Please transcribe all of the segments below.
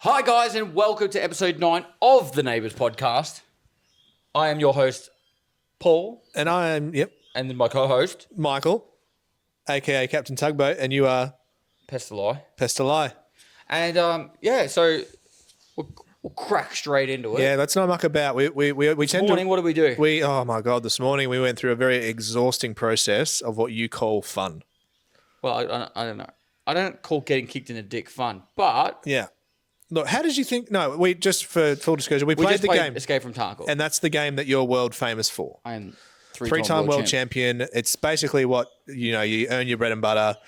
Hi guys and welcome to episode 9 of the Neighbours podcast. I am your host, Paul. And I am, And then my co-host, Michael, a.k.a. Captain Tugboat, and you are... Pestily. Pestily. And so we'll crack straight into it. Yeah, let's not muck about. We This morning, what did we do? Oh my God, this morning we went through a very exhausting process of what you call fun. Well, I don't know. I don't call getting kicked in the dick fun, but... Yeah. Look, how did you think... No, we just, for full disclosure, we played the game. Escape from Tarkov. And that's the game that you're world famous for. I am three-time world champion. It's basically what, you earn your bread and butter.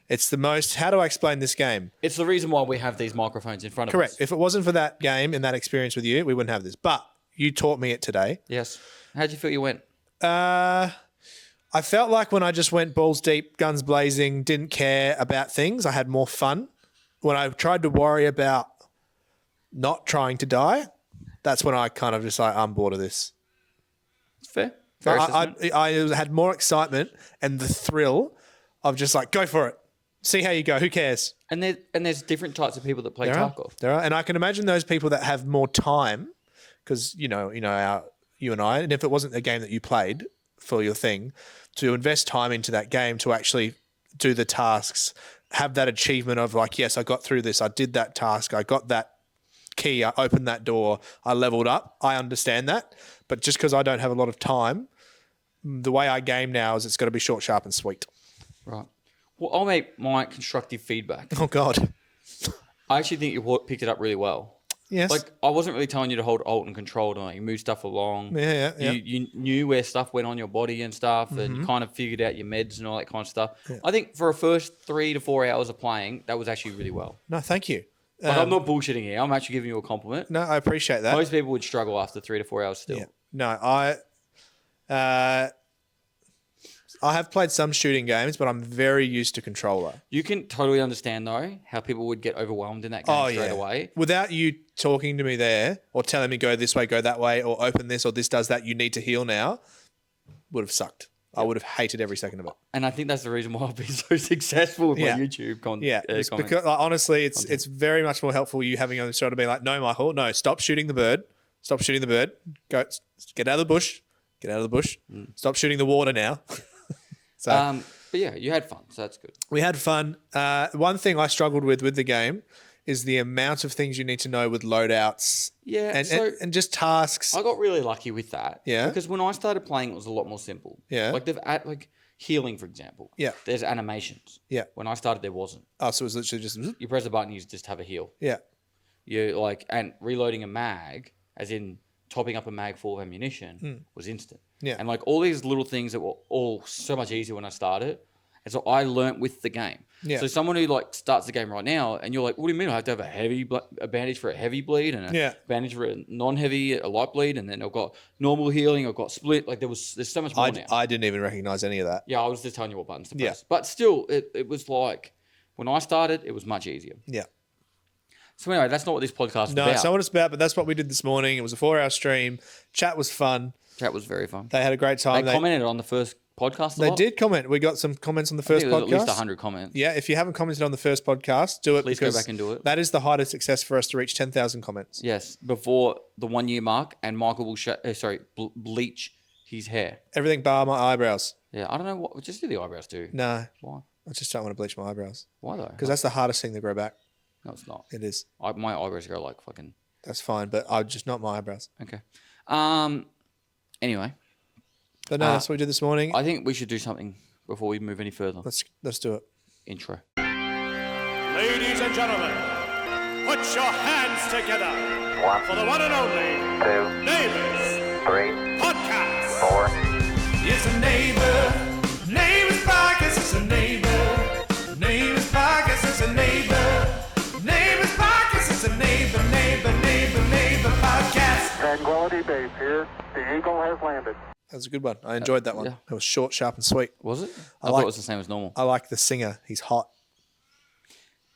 It's the most... How do I explain this game? It's the reason why we have these microphones in front of us. Correct. If it wasn't for that game and that experience with you, we wouldn't have this. But you taught me it today. Yes. How'd you feel you went? I felt like when I just went balls deep, guns blazing, didn't care about things, I had more fun. When I tried to worry about not trying to die, that's when I kind of just like, I'm bored of this. It's fair. I had more excitement and the thrill of just like, go for it. See how you go. Who cares? And there's different types of people that play Tarkov. There are. And I can imagine those people that have more time because, you and I, and if it wasn't a game that you played for your thing, to invest time into that game to actually do the tasks, have that achievement of like, yes, I got through this. I did that task. I got that key. I opened that door. I leveled up. I understand that. But just because I don't have a lot of time, the way I game now is it's got to be short, sharp and sweet. Right. Well, I'll make my constructive feedback. Oh, God. I actually think you picked it up really well. Yes. Like, I wasn't really telling you to hold Alt and Control to like move stuff along. Yeah. You knew where stuff went on your body and stuff, and you kind of figured out your meds and all that kind of stuff. Yeah. I think for a first 3 to 4 hours of playing, that was actually really well. No, thank you. Like, I'm not bullshitting here. I'm actually giving you a compliment. No, I appreciate that. Most people would struggle after 3 to 4 hours still. Yeah. No, I have played some shooting games, but I'm very used to controller. You can totally understand, though, how people would get overwhelmed in that game straight away. Without you talking to me there or telling me go this way, go that way, or open this or this does that, you need to heal now, would have sucked. Yep. I would have hated every second of it. And I think that's the reason why I've been so successful with my YouTube content. Yeah, because honestly, it's very much more helpful you having on the show to be like, no, Michael, no, stop shooting the bird. Stop shooting the bird. Go, get out of the bush. Get out of the bush. Stop shooting the water now. So, but yeah, you had fun, so that's good. We had fun. One thing I struggled with the game is the amount of things you need to know with loadouts. Yeah, and just tasks. I got really lucky with that. Yeah, because when I started playing, it was a lot more simple. Yeah, like like healing, for example. Yeah, there's animations. Yeah, when I started, there wasn't. Oh, so it was literally just you press a button, you just have a heal. Yeah, you like and reloading a mag, as in topping up a mag full of ammunition, was instant. Yeah. And like all these little things that were all so much easier when I started. And so I learnt with the game. Yeah. So someone who like starts the game right now and you're like, what do you mean I have to have a bandage for a heavy bleed and a bandage for a non-heavy, a light bleed, and then I've got normal healing, I've got split. Like there's so much more now. I didn't even recognize any of that. Yeah, I was just telling you what buttons to press. But still, it was like, when I started, it was much easier. Yeah. So anyway, that's not what this podcast is about. No, it's not what it's about, but that's what we did this morning. It was a 4-hour stream. Chat was fun. Chat was very fun. They had a great time. They commented on the first podcast They did comment. We got some comments on the first podcast. At least 100 comments. Yeah, if you haven't commented on the first podcast, do it. Please go back and do it. That is the height of success for us to reach 10,000 comments. Yes, before the 1 year mark, and Michael will bleach his hair. Everything bar my eyebrows. Yeah, I don't know what. Just do the eyebrows too. No. Why? I just don't want to bleach my eyebrows. Why though? Because that's the hardest thing to grow back. No, it's not. It is. My eyebrows go like fucking. That's fine, but I just not my eyebrows. Okay. Anyway. But no, that's what we did this morning. I think we should do something before we move any further. Let's do it. Intro. Ladies and gentlemen, put your hands together for the one and only 2, Neighbours 3, podcast. 4. It's a Neighbours podcast. It's a Neighbours podcast. It's a Neighbours podcast. It's a neighbor podcast. Tranquility Base here. The Eagle has landed. That was a good one. I enjoyed that one. Yeah. It was short, sharp, and sweet. Was it? I thought it was the same as normal. I like the singer. He's hot.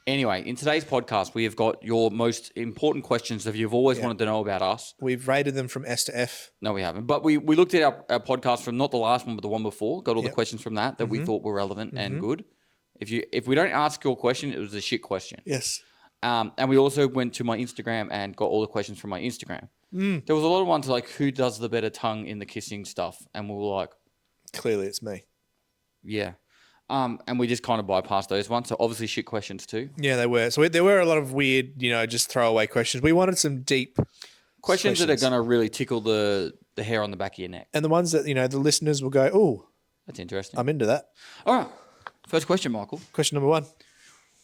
Anyway, in today's podcast, we have got your most important questions that you've always wanted to know about us. We've rated them from S to F. No, we haven't. But we looked at our podcast from not the last one, but the one before. Got all the questions from that we thought were relevant and good. If we don't ask your question, it was a shit question. Yes. And we also went to my Instagram and got all the questions from my Instagram. There was a lot of ones like, who does the better tongue in the kissing stuff? And we were like, clearly it's me. yeah. And we just kind of bypassed those ones. So obviously shit questions too. Yeah, they were. So there were a lot of weird, just throwaway questions. We wanted some deep questions that are going to really tickle the hair on the back of your neck. And the ones that, the listeners will go, oh, that's interesting. I'm into that. All right. First question, Michael. Question number 1.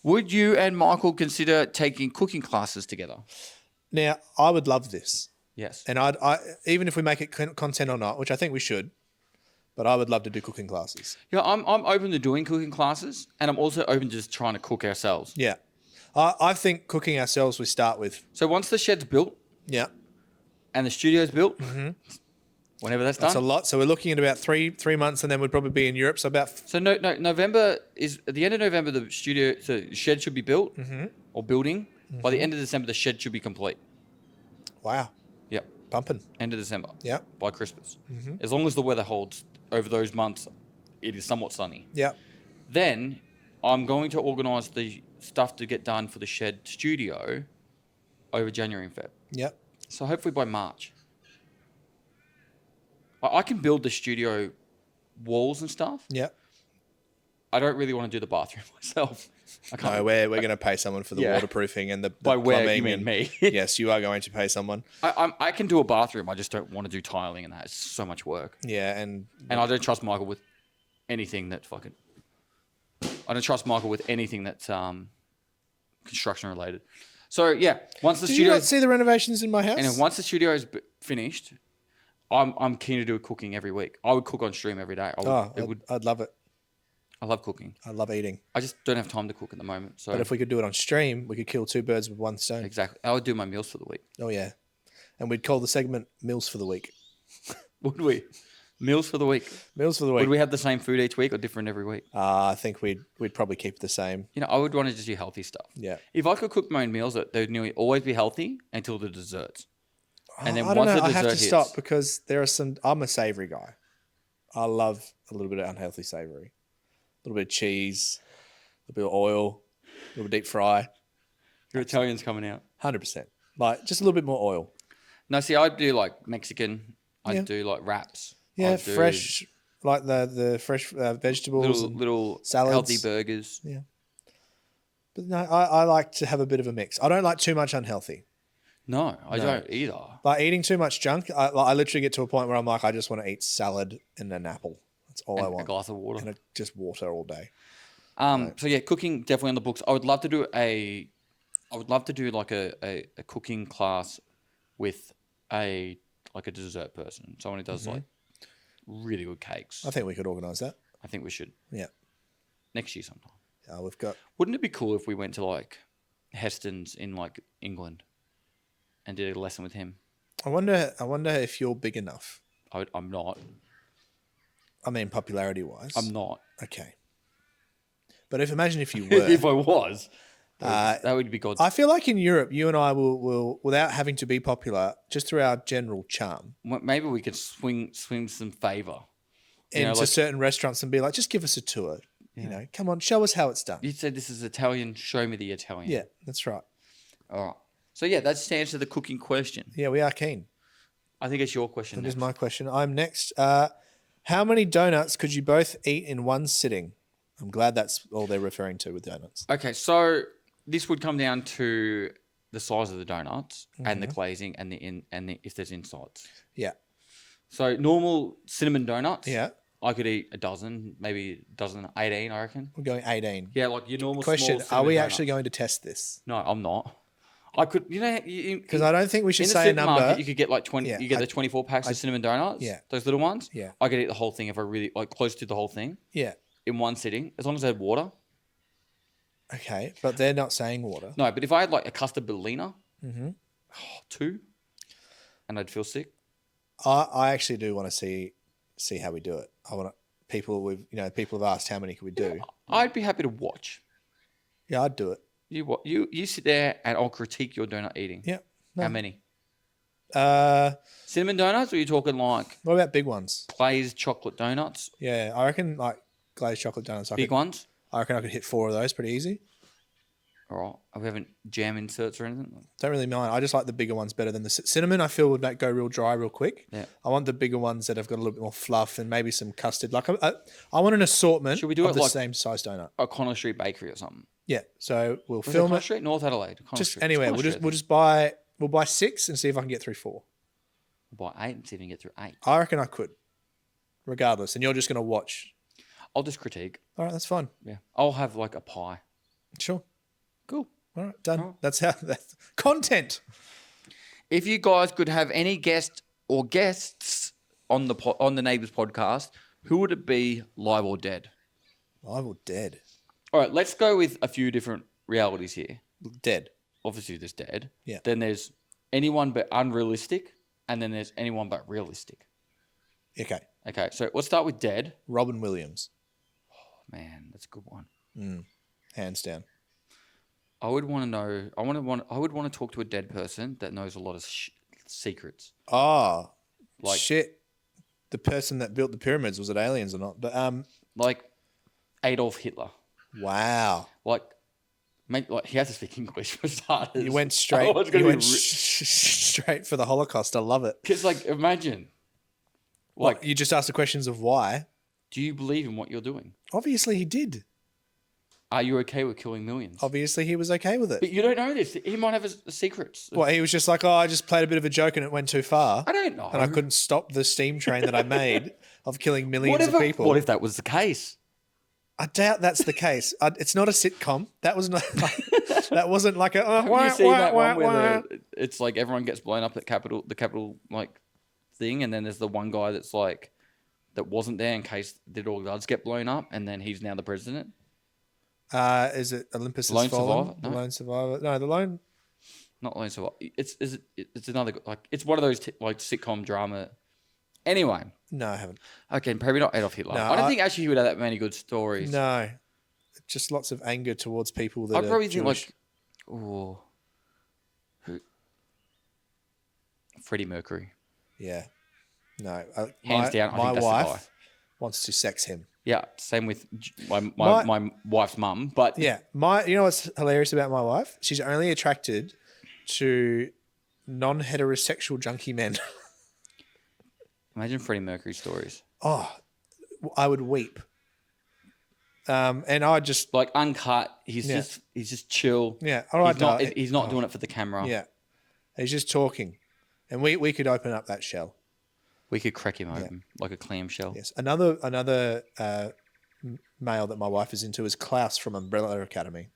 Would you and Michael consider taking cooking classes together? Now, I would love this. Yes. And I even if we make it content or not, which I think we should, but I would love to do cooking classes. Yeah, I'm open to doing cooking classes, and I'm also open to just trying to cook ourselves. Yeah. I think cooking ourselves we start with. So once the shed's built, yeah, and the studio's built, whenever that's done. That's a lot. So we're looking at about three months, and then we'd probably be in Europe. So about November is at the end of November. The shed should be built or building. By the end of December, the shed should be complete. Wow. Yep. Bumping. End of December. Yeah. By Christmas, as long as the weather holds over those months, it is somewhat sunny. Yeah. Then I'm going to organise the stuff to get done for the shed studio over January and Feb. Yep. So hopefully by March. I can build the studio walls and stuff. Yeah. I don't really want to do the bathroom myself. I can't. No, we're going to pay someone for the Yeah. waterproofing and the By where, plumbing. you mean and, me? Yes, you are going to pay someone. I can do a bathroom. I just don't want to do tiling and that. It's so much work. Yeah, and I don't trust Michael with anything that fucking... I don't trust Michael with anything that's construction related. So, yeah, once the did studio... you not see the renovations in my house? And then once the studio is finished, I'm keen to do cooking every week. I would cook on stream every day. I'd love it. I love cooking. I love eating. I just don't have time to cook at the moment. So But if we could do it on stream, we could kill 2 birds with 1 stone. exactly, I would do my meals for the week. Oh, yeah. And we'd call the segment Meals for the Week. Would we? Meals for the week. Meals for the Week. Would we have the same food each week or different every week? I think we'd probably keep the same. I would want to just do healthy stuff. Yeah. If I could cook my own meals, they would nearly always be healthy until the desserts. And then I don't once know. the I dessert have to hits, stop because there are some... I'm a savoury guy. I love a little bit of unhealthy savoury. A little bit of cheese, a little bit of oil, a little bit deep fry. your Italian's coming out. 100%. Like, just a little bit more oil. No, see, I'd do like Mexican. I'd Yeah. do like wraps. Yeah, I'd do fresh, like the fresh vegetables. little salads. healthy burgers. Yeah. But no, I like to have a bit of a mix. I don't like too much unhealthy. No, I don't either. Like eating too much junk, I literally get to a point where I'm like, I just want to eat salad and an apple. That's all I And a want. glass of water. And just water all day. So yeah, cooking definitely on the books. I would love to do like a cooking class with a dessert person, someone who does like really good cakes. I think we could organise that. I think we should Yeah. next year sometime. We've got... Wouldn't it be cool if we went to like Heston's in like England and did a lesson with him? I wonder if you're big enough. I'm not. I mean, popularity-wise. I'm not. Okay. But imagine if you were. If I was, that would be God. I feel like in Europe, you and I will, without having to be popular, just through our general charm, Maybe we could swing some favour into certain restaurants and be like, just give us a tour. Yeah. Come on, show us how it's done. You said this is Italian. Show me the Italian. Yeah, that's right. All right. So yeah, that's to answer the cooking question. Yeah, we are keen. I think it's your question. That is next. my question. I'm next. How many donuts could you both eat in one sitting? I'm glad that's all they're referring to with donuts. Okay, so this would come down to the size of the donuts and the glazing and if there's insides. Yeah. So normal cinnamon donuts. Yeah. I could eat a dozen, maybe a dozen, 18, I reckon. We're going 18. Yeah, like your normal Question, small are we cinnamon actually donuts. going to test this? No, I'm not. I could, Because I don't think we should in the say a supermarket, number. you could get like 20. Yeah, you get the 24 packs of cinnamon donuts. Yeah. Those little ones. Yeah. I could eat the whole thing if I really like close to the whole thing Yeah. in one sitting, as long as I had water. Okay, but they're not saying water. No, but if I had like a custard Berliner, 2, and I'd feel sick. I actually do want to see how we do it. I want to, people have asked how many can we do. I'd be happy to watch. Yeah, I'd do it. You sit there and I'll critique your donut eating. Yeah. How many? What Cinnamon donuts, or are you talking like about big ones? glazed chocolate donuts? Yeah, I reckon like glazed chocolate donuts. Big ones? I reckon I could hit 4 of those pretty easy. All right. Are we having jam inserts or anything? Don't really mind. I just like the bigger ones better than the cinnamon. I feel would make go real dry real quick. Yeah. I want the bigger ones that have got a little bit more fluff and maybe some custard. Like I want an assortment. Should we do of it the like same size donut? O'Connell Street Bakery or something? Yeah. So we'll Was film O'Connell it. Street, North Adelaide. O'Connell Just Street. anyway, O'Connell we'll Street, buy 6 and see if I can get through 4. We'll buy 8 and see if we can get through 8. I reckon I could, regardless. And you're just going to watch. I'll just critique. All right, that's fine. Yeah. I'll have like a pie. Sure. Cool. All right, done. All right. That's content. If you guys could have any guest or guests on the Neighbours podcast, who would it be, live or dead? Live or dead? All right, let's go with a few different realities here. Dead. Obviously, there's dead. Yeah. Then there's anyone but unrealistic, and then there's anyone but realistic. Okay. Okay, so let's start with dead. Robin Williams. Man, that's a good one. Hands down. I would want to know. I would want to talk to a dead person that knows a lot of secrets. Oh, Like- shit. The person that built the pyramids, was it aliens or not? But Like Adolf Hitler. wow. Like he has to speak English for starters. You went straight. Oh, it's You gonna went be straight for the Holocaust. I love it. because like imagine. Like Like, you just asked the questions of why. do you believe in what you're doing? Obviously, he did. Are you okay with killing millions? Obviously, he was okay with it. But you don't know this. He might have a secrets. Well, he was just like, oh, I just played a bit of a joke and it went too far. I don't know. And I couldn't stop the steam train that I made of killing millions of people. What if that was the case? I doubt that's the case. It's not a sitcom. That was not. That wasn't like a. Have you seen that one where it's like everyone gets blown up at the Capitol like thing, and then there's the one guy that's like that wasn't there in case all the others get blown up, and then he's now the president. Is it Olympus Lone Has Fallen? Survivor? No. The Lone Survivor. No, the Lone. Not Lone Survivor. It's another like it's one of those like sitcom drama. Anyway, No, I haven't. okay, probably not Adolf Hitler. No, I don't think actually he would have that many good stories. No, just lots of anger towards people that I'd are probably think Jewish. like, oh, Freddie Mercury. Yeah. No. Hands down, I My think that's the guy. wife wants to sex him. Yeah, same with my wife's mum. But Yeah. You know what's hilarious about my wife? She's only attracted to non-heterosexual junkie men. imagine Freddie Mercury stories. Oh, I would weep. And I just Like uncut, he's just chill. Yeah, all right, He's not, darling. he's not doing it for the camera. yeah, he's just talking, and we could open up that shell. We could crack him open like a clamshell. Yes, another male that my wife is into is Klaus from Umbrella Academy.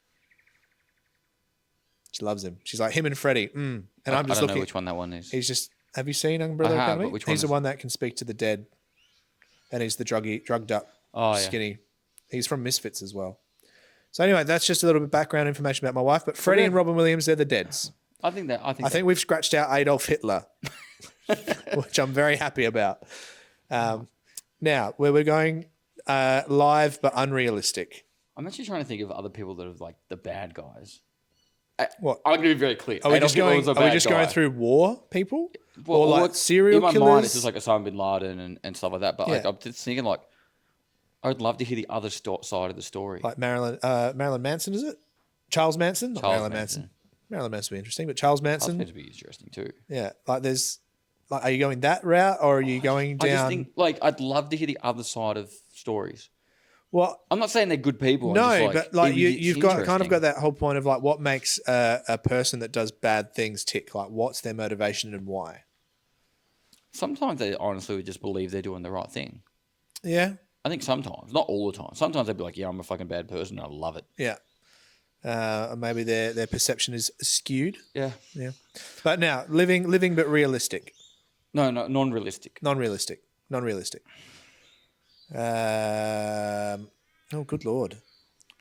She loves him. She's like him and Freddie. And I'm just I don't looking. know which one that one is. He's just. Have you seen Umbrella I have, Academy? but which one He's the is- one that can speak to the dead, and he's the drugged up, Oh, yeah. skinny. He's from Misfits as well. So anyway, that's just a little bit of background information about my wife. But Freddie and Robin Williams, they're the deads. I think We've scratched out Adolf Hitler, which I'm very happy about. Now, where we're going live but unrealistic. I'm actually trying to think of other people that are like the bad guys. What? I'm going to be very clear. Are we Adolf just Hitler going? was a Are we bad just guy. going through war people, Well, or like look, serial in my killers? mind, it's just like Osama bin Laden and stuff like that. But like, Yeah. I'm just thinking like, I would love to hear the other side of the story. like Marilyn Manson, is it? Charles Manson? Not Charles Marilyn Manson. Marilyn Manson would be interesting, but Charles That's Manson. meant to be interesting too. Yeah, like there's, like, are you going that route or are you going I just down? think like I'd love to hear the other side of stories. Well, I'm not saying they're good people. no, I'm just but like it's you've got kind of interesting. got that whole point of like what makes a person that does bad things tick. Like what's their motivation and why? Sometimes they honestly would just believe they're doing the right thing. Yeah, I think sometimes, not all the time. Sometimes they'd be like, "Yeah, I'm a fucking bad person. And I love it." yeah. Or maybe their perception is skewed. Yeah. Yeah, but now living but realistic, No, non-realistic. non-realistic. Oh, good lord.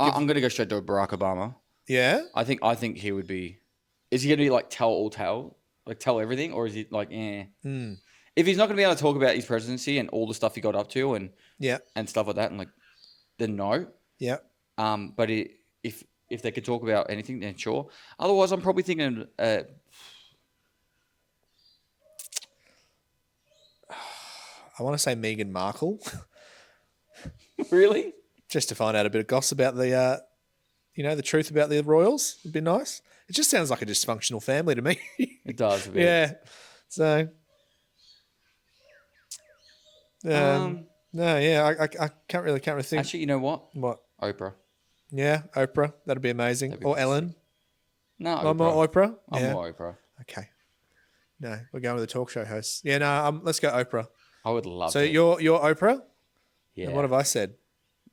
I'm gonna go straight to Barack Obama. Yeah. I think he would be. Is he gonna be like tell everything, or is he like If he's not gonna be able to talk about his presidency and all the stuff he got up to and Yeah. stuff like that, and like, then no. Yeah. But if they could talk about anything, then sure. Otherwise, I'm probably thinking. I want to say Meghan Markle, Really? just to find out a bit of gossip about the the truth about the Royals would be nice. It just sounds like a dysfunctional family to me. It does a bit. Yeah. So, no, yeah, I can't really think. Actually, you know what? What? Oprah. Yeah, Oprah. That'd be amazing. That'd be or Ellen. No, One more Oprah. I'm Yeah. more Oprah. Okay. No, we're going with the talk show hosts. Yeah, no, let's go Oprah. I would love So it. you're Oprah? Yeah. And what have I said?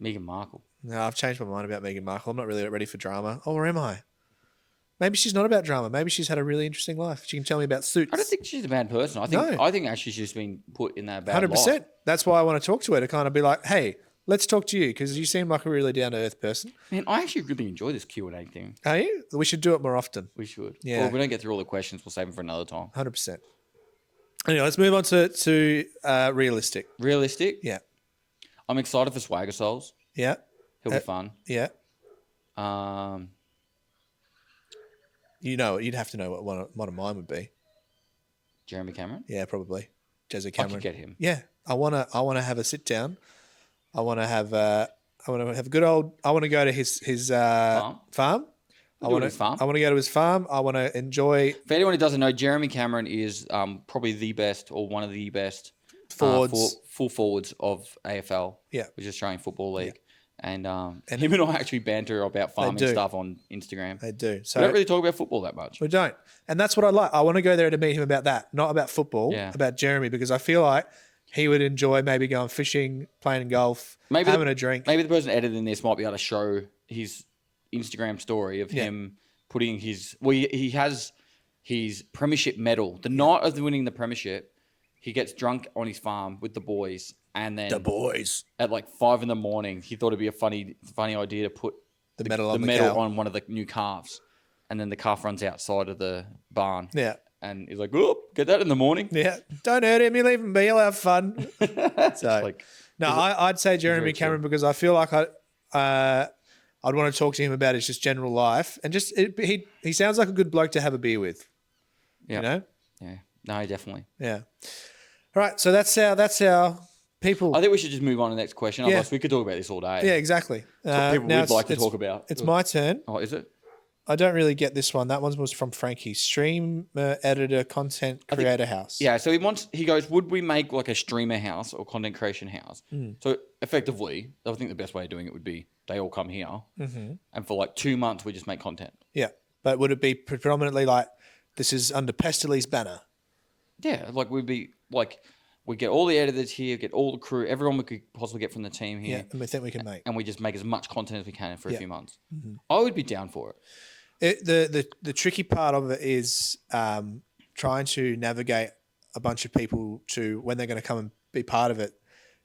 Meghan Markle. No, I've changed my mind about Meghan Markle. I'm not really ready for drama. Or am I? Maybe she's not about drama. Maybe she's had a really interesting life. She can tell me about Suits. I don't think she's a bad person. I think actually she's just been put in that bad 100%. light. That's why I want to talk to her, to kind of be like, hey, let's talk to you, because you seem like a really down-to-earth person. Man, I actually really enjoy this Q&A thing. Are you? We should do it more often. We should. Yeah. Well, if we don't get through all the questions, we'll save them for another time. 100%. Anyway, let's move on to realistic. Realistic? Yeah. I'm excited for Swagger Souls. Yeah. He'll be fun. Yeah. You'd have to know what one of mine would be. Jeremy Cameron? Yeah, probably. Jezza I Cameron. could get him. Yeah. I wanna have a sit down. I wanna have a good old. I want to go to his farm. I want to go to his farm. I want to enjoy. For anyone who doesn't know, Jeremy Cameron is probably the best or one of the best Forwards. full forwards of AFL. Yeah. Which is Australian Football League. And him and I actually banter about farming stuff on Instagram. They do. So we don't really talk about football that much. We don't. And that's what I like. I want to go there to meet him about that, not about football, about Jeremy, because I feel like he would enjoy maybe going fishing, playing golf, having a drink. Maybe the person editing this might be able to show his Instagram story of him putting his... Well, he has his premiership medal. The night of winning the premiership, he gets drunk on his farm with the boys. And then the boys at like 5 a.m, he thought it'd be a funny idea to put the medal on one of the new calves, and then the calf runs outside of the barn. Yeah, and he's like, "Oh, get that in the morning." Yeah, don't hurt him. You leave him be. He'll have fun. So, I'd say Jeremy Cameron because I feel like I'd want to talk to him about his just general life and just he sounds like a good bloke to have a beer with. Yeah, you know. Yeah, no, definitely. Yeah. All right, so that's our. People. I think we should just move on to the next question. Otherwise, we could talk about this all day. Yeah, exactly. People would like to talk about. It's my turn. Oh, is it? I don't really get this one. That one was from Frankie. Streamer, editor, content creator house. Yeah, so he goes, would we make like a streamer house or content creation house? So effectively, I think the best way of doing it would be they all come here and for like 2 months we just make content. Yeah, but would it be predominantly like this is under Pestily's banner? Yeah, like we'd be like... We get all the editors here, get all the crew, everyone we could possibly get from the team here. Yeah, and we think we can make. And we just make as much content as we can for a few months. I would be down for it. The tricky part of it is trying to navigate a bunch of people to when they're going to come and be part of it.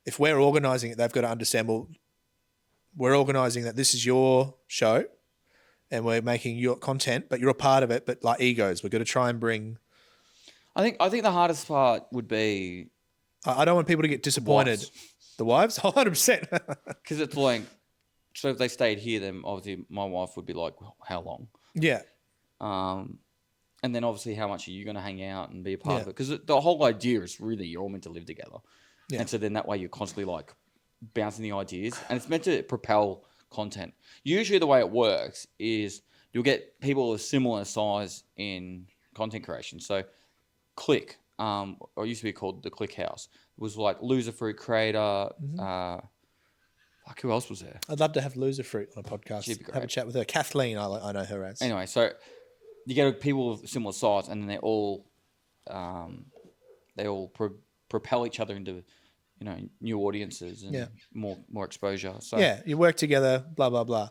If we're organising it, they've got to understand, well, we're organising that this is your show and we're making your content, but you're a part of it, but like egos. We're going to try and bring... I think the hardest part would be... I don't want people to get disappointed. The wives? 100%. Because it's like, so if they stayed here, then obviously my wife would be like, well, how long? Yeah. And then obviously how much are you going to hang out and be a part of it? Because the whole idea is really you're all meant to live together. Yeah. And so then that way you're constantly like bouncing the ideas. And it's meant to propel content. Usually the way it works is you'll get people of similar size in content creation. So Click... or it used to be called the Click House. It was like Loser Fruit Creator. Who else was there? I'd love to have Loser Fruit on a podcast. She'd be great. Have a chat with her. Kathleen, I know her as. Anyway, so you get people of similar size, and then they all propel each other into new audiences and more exposure. So yeah, you work together. Blah blah blah.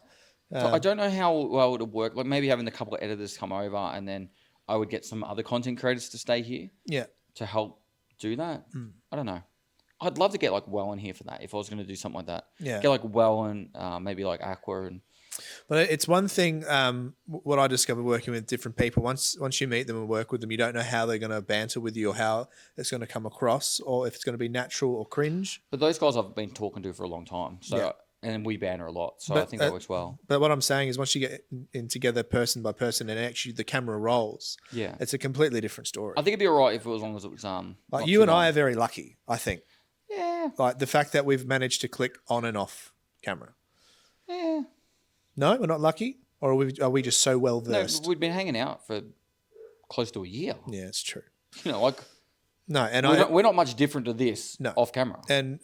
So I don't know how well it would work. Like maybe having a couple of editors come over, and then I would get some other content creators to stay here. Yeah. To help do that. I don't know. I'd love to get like Wellen here for that if I was going to do something like that. Yeah. Get like Wellen, maybe like Aqua and. But it's one thing. What I discovered working with different people. Once you meet them and work with them, you don't know how they're going to banter with you or how it's going to come across or if it's going to be natural or cringe. But those guys I've been talking to for a long time. So and we banter a lot. So I think that works well. But what I'm saying is once you get in together person by person and actually the camera rolls, it's a completely different story. I think it'd be all right if it was as long as it was like you and I are very lucky, I think. Yeah. Like the fact that we've managed to click on and off camera. Yeah. No, we're not lucky? Or are we just so well versed? No, we've been hanging out for close to a year. Yeah, it's true. You know, like No, and we're not much different to this off camera. And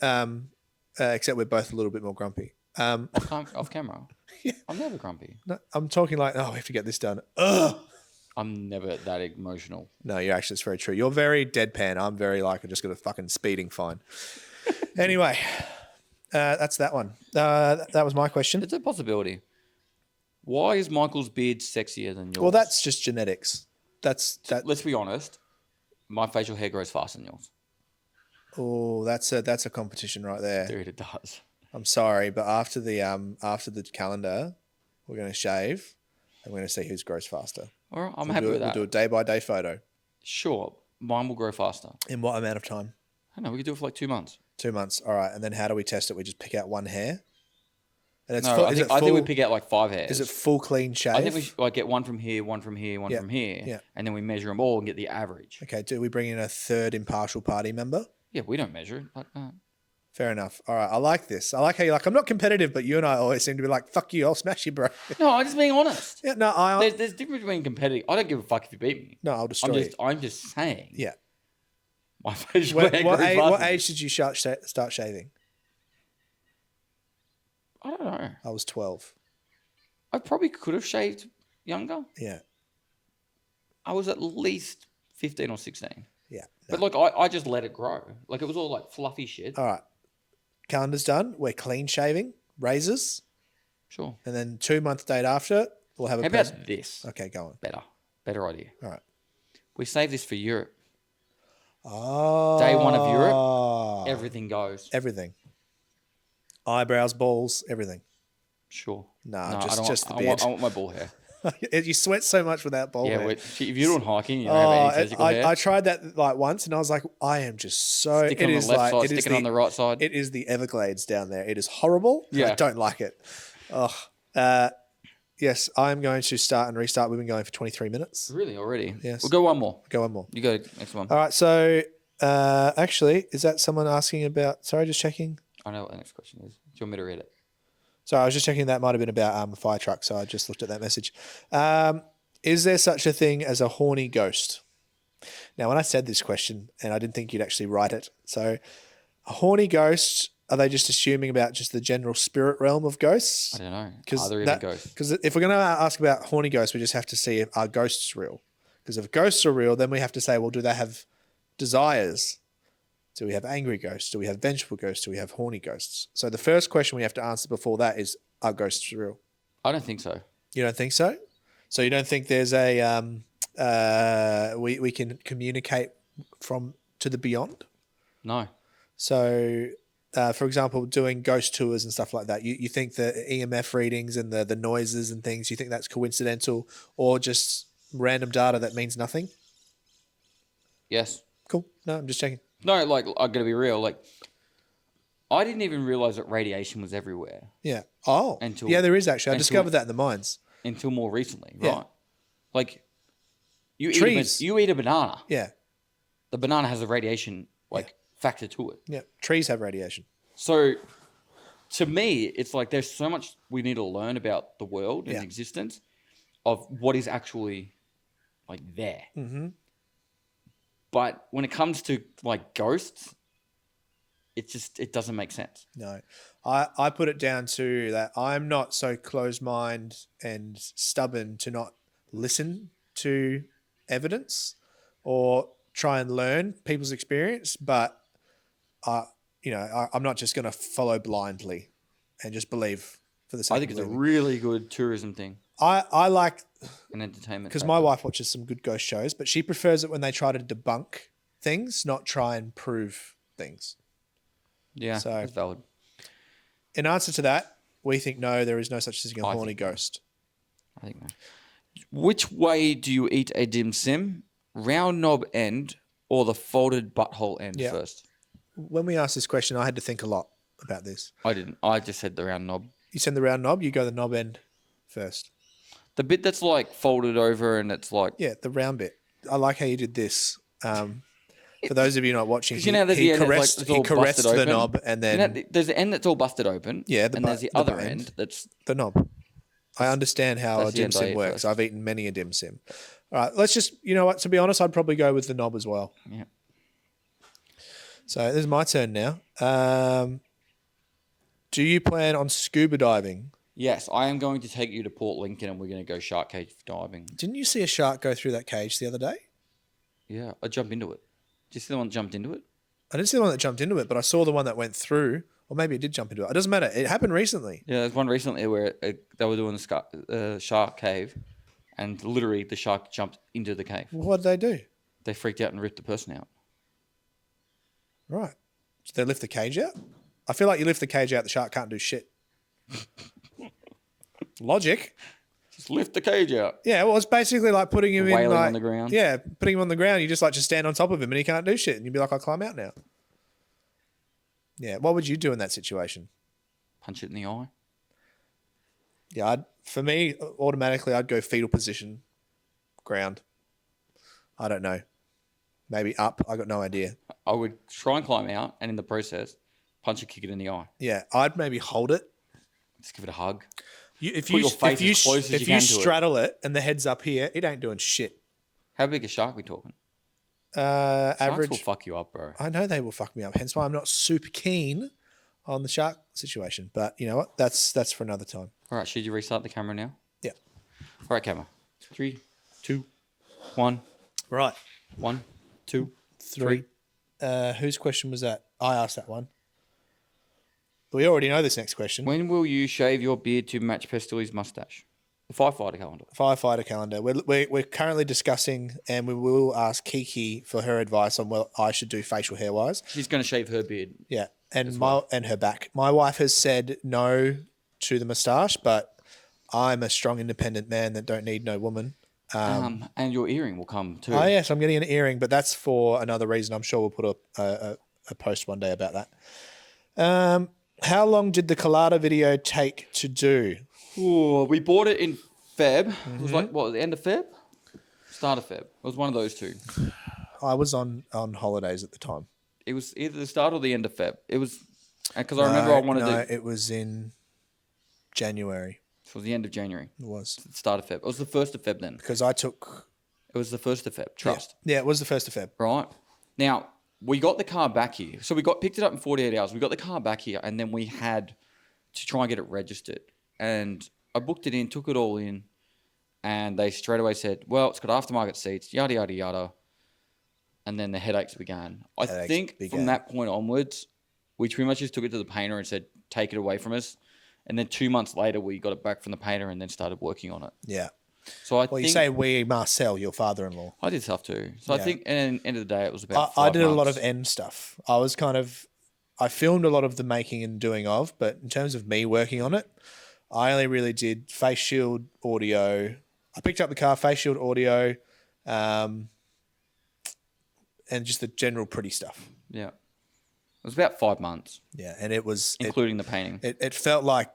except we're both a little bit more grumpy. Off camera. Yeah. I'm never grumpy. No, I'm talking like, we have to get this done. Ugh. I'm never that emotional. No, it's very true. You're very deadpan. I'm very like, I just got a fucking speeding fine. Anyway, that's that one. That was my question. It's a possibility. Why is Michael's beard sexier than yours? Well, that's just genetics. That's that. Let's be honest. My facial hair grows faster than yours. Oh, that's a competition right there. Dude, it does. I'm sorry, but after the calendar, we're going to shave and we're going to see who's grows faster. All right, I'm happy with that. We'll do a day-by-day photo. Sure, mine will grow faster. In what amount of time? I don't know, we could do it for like 2 months. 2 months. All right, and then how do we test it? We just pick out one hair? And it's I think we pick out like 5 hairs. Is it full clean shave? I think we should, like, get one from here, one from here, one from here, and then we measure them all and get the average. Okay, do we bring in a third impartial party member? Yeah, we don't measure it. Like, Fair enough. All right, I like this. I like how you're like, I'm not competitive, but you and I always seem to be like, fuck you, I'll smash you, bro. No, I'm just being honest. Yeah, no, there's a difference between competitive. I don't give a fuck if you beat me. No, I'll destroy you. I'm just saying. Yeah. My facial hair what age did you start shaving? I don't know. I was 12. I probably could have shaved younger. Yeah. I was at least 15 or 16. Yeah. No. But like, I just let it grow. Like, it was all like fluffy shit. All right. Calendar's done. We're clean shaving, razors. Sure. And then 2 month date after, we'll have a How about this? Okay, go on. Better idea. All right. We save this for Europe. Oh. Day 1 of Europe, everything goes. Everything. Eyebrows, balls, everything. Sure. No, just the beard. I want my ball hair. You sweat so much without ball hair. If you're doing hiking, you don't have any physical hair. I tried that like once, and I was like, I am just so. Stick it on the left side, stick it on the right side. It is the Everglades down there. It is horrible. Yeah. I don't like it. Yes, I'm going to start and restart. We've been going for 23 minutes. Really, already? Yes. We'll go one more. You go next one. All right. So, actually, is that someone asking about? Sorry, just checking. I know what the next question is. Do you want me to read it? Sorry, I was just checking. That might have been about a fire truck. So I just looked at that message. Is there such a thing as a horny ghost? Now, when I said this question, and I didn't think you'd actually write it. So, a horny ghost, are they just assuming about just the general spirit realm of ghosts? I don't know. Are there even ghosts? Because if we're going to ask about horny ghosts, we just have to see if are ghosts real. Because if ghosts are real, then we have to say, well, do they have desires? Do we have angry ghosts? Do we have vengeful ghosts? Do we have horny ghosts? So the first question we have to answer before that is, are ghosts real? I don't think so. You don't think so? So you don't think there's a we can communicate to the beyond? No. So, for example, doing ghost tours and stuff like that, you think the EMF readings and the noises and things, you think that's coincidental or just random data that means nothing? Yes. Cool. No, I'm just checking. No, like, I'm going to be real. Like, I didn't even realize that radiation was everywhere. Yeah. Oh. Yeah, there is actually. I discovered that in the mines. Until more recently, right? Yeah. Like, you eat a banana. Yeah. The banana has a radiation, factor to it. Yeah. Trees have radiation. So, to me, it's like there's so much we need to learn about the world and existence of what is actually, like, there. Mm-hmm. But when it comes to, like, ghosts, it doesn't make sense. No. I put it down to that I'm not so closed-minded and stubborn to not listen to evidence or try and learn people's experience, but I'm not just going to follow blindly and just believe for the sake of I think it's a really good tourism thing. I like an entertainment because my wife watches some good ghost shows, but she prefers it when they try to debunk things, not try and prove things. Yeah, so that's valid. In answer to that, we think no, there is no such thing as a horny ghost. I think no. Which way do you eat a dim sim? Round knob end or the folded butthole end first? When we asked this question, I had to think a lot about this. I didn't. I just said the round knob. You said the round knob, you go the knob end first. The bit that's like folded over and it's like... Yeah, the round bit. I like how you did this. For those of you not watching, he caressed the knob and then... there's the end that's all busted open. Yeah, and there's the other end that's... The knob. I understand how a That's the dim end I sim eat works. first. I've eaten many a dim sim. All right, let's just, you know what, to be honest, I'd probably go with the knob as well. Yeah. So this is my turn now. Do you plan on scuba diving? Yes, I am going to take you to Port Lincoln and we're going to go shark cage diving. Didn't you see a shark go through that cage the other day? Yeah, I jump into it. Did you see the one that jumped into it? I didn't see the one that jumped into it, but I saw the one that went through. Or maybe it did jump into it. It doesn't matter. It happened recently. Yeah, there's one recently where they were doing the shark cave and literally the shark jumped into the cave. Well, what did they do? They freaked out and ripped the person out. Right. So they lift the cage out? I feel like you lift the cage out, the shark can't do shit. Logic. Just lift the cage out. Yeah, well, it's basically like putting him in Wailing like, on the ground. Yeah, putting him on the ground. You just like just stand on top of him and he can't do shit. And you'd be like, I'll climb out now. Yeah. What would you do in that situation? Punch it in the eye. Yeah, for me, automatically, I'd go fetal position, ground. I don't know. Maybe up. I got no idea. I would try and climb out and in the process, punch or kick it in the eye. Yeah, I'd maybe hold it. Just give it a hug. If Put your face as close as you can to it. straddle it and the head's up here, it ain't doing shit. How big a shark are we talking? Average. Sharks will fuck you up, bro. I know they will fuck me up. Hence why I'm not super keen on the shark situation. But you know what? That's for another time. All right, should you restart the camera now? Yeah. All right, camera. 3, 2, 1. Right. 1, 2, 3. Whose question was that? I asked that one. We already know this next question. When will you shave your beard to match Pestily's mustache? The firefighter calendar. Firefighter calendar. We're currently discussing, and we will ask Kiki for her advice on what I should do facial hair wise. She's going to shave her beard. Yeah, and and her back. My wife has said no to the moustache, but I'm a strong, independent man that don't need no woman. And your earring will come too. Oh yes, I'm getting an earring, but that's for another reason. I'm sure we'll put a post one day about that. How long did the Killada video take to do? Ooh, we bought it in Feb. It was like, what, the end of Feb? Start of Feb. It was one of those two. I was on holidays at the time. It was either the start or the end of Feb. It was, because I remember I wanted to. No, it was in January. It was the end of January. It was. The start of Feb. It was the 1st of Feb then. Because I took... It was the 1st of Feb. Trust. Yeah, it was the 1st of Feb. Right. Now, we got the car back here. So we picked it up in 48 hours. We got the car back here and then we had to try and get it registered. And I booked it in, took it all in, and they straight away said, well, it's got aftermarket seats, yada, yada, yada. And then the headaches began. I think from that point onwards, we pretty much just took it to the painter and said, take it away from us. And then 2 months later, we got it back from the painter and then started working on it. Yeah. So I Well, think, you say we, Marcel, your father-in-law. I did stuff too. So I think, and end of the day, it was about I 5 did a lot months. of end stuff. I filmed a lot of the making and doing of, but in terms of me working on it, I only really did face shield audio. I picked up the car, face shield audio, and just the general pretty stuff. Yeah. It was about 5 months, Yeah, and it was... including the painting. It felt like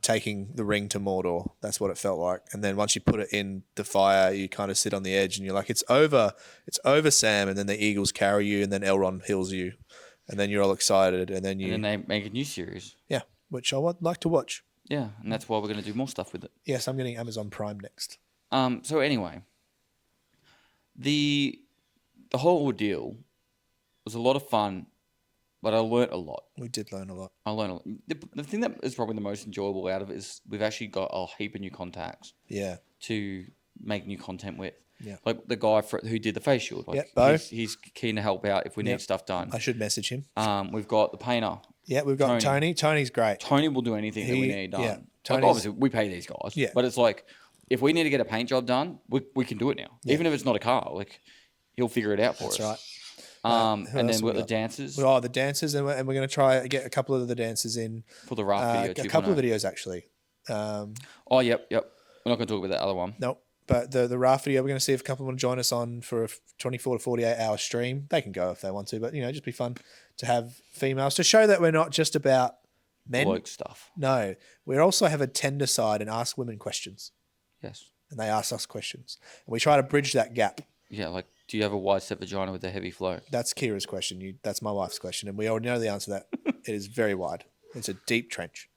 taking the ring to Mordor. That's what it felt like. And then once you put it in the fire, you kind of sit on the edge and you're like, it's over, Sam. And then the eagles carry you and then Elrond heals you. And then you're all excited. And then And then they make a new series. Yeah, which I would like to watch. Yeah, and that's why we're going to do more stuff with it. Yes, I'm getting Amazon Prime next. So anyway, the whole ordeal was a lot of fun, but I learnt a lot. We did learn a lot. I learned a lot. The thing that is probably the most enjoyable out of it is we've actually got a heap of new contacts Yeah. to make new content with. Yeah. Like the guy who did the face shield. Like Bo. he's keen to help out if we need stuff done. I should message him. We've got the painter. Yeah, we've got Tony. Tony's great. Tony will do anything that we need done. Yeah, Like Tony's- obviously, we pay these guys. Yeah. But it's like, if we need to get a paint job done, we can do it now. Yeah. Even if it's not a car, like he'll figure it out for us. That's right. And Who then else we've we got the dancers Oh, the dancers, and we're going to try get a couple of the dancers in. for the raft video. A couple of 2.0. videos, actually. Oh, yep. We're not going to talk about that other one. Nope. But the raft video, we're going to see if a couple want to join us on for a 24 to 48 hour stream. They can go if they want to, but just be fun to have females to show that we're not just about men. Bloke stuff. No, we also have a tender side and ask women questions, Yes. and they ask us questions, and we try to bridge that gap. Yeah, like, do you have a wide set vagina with a heavy flow? That's Kira's question. That's my wife's question, and we already know the answer to that. It is very wide. It's a deep trench.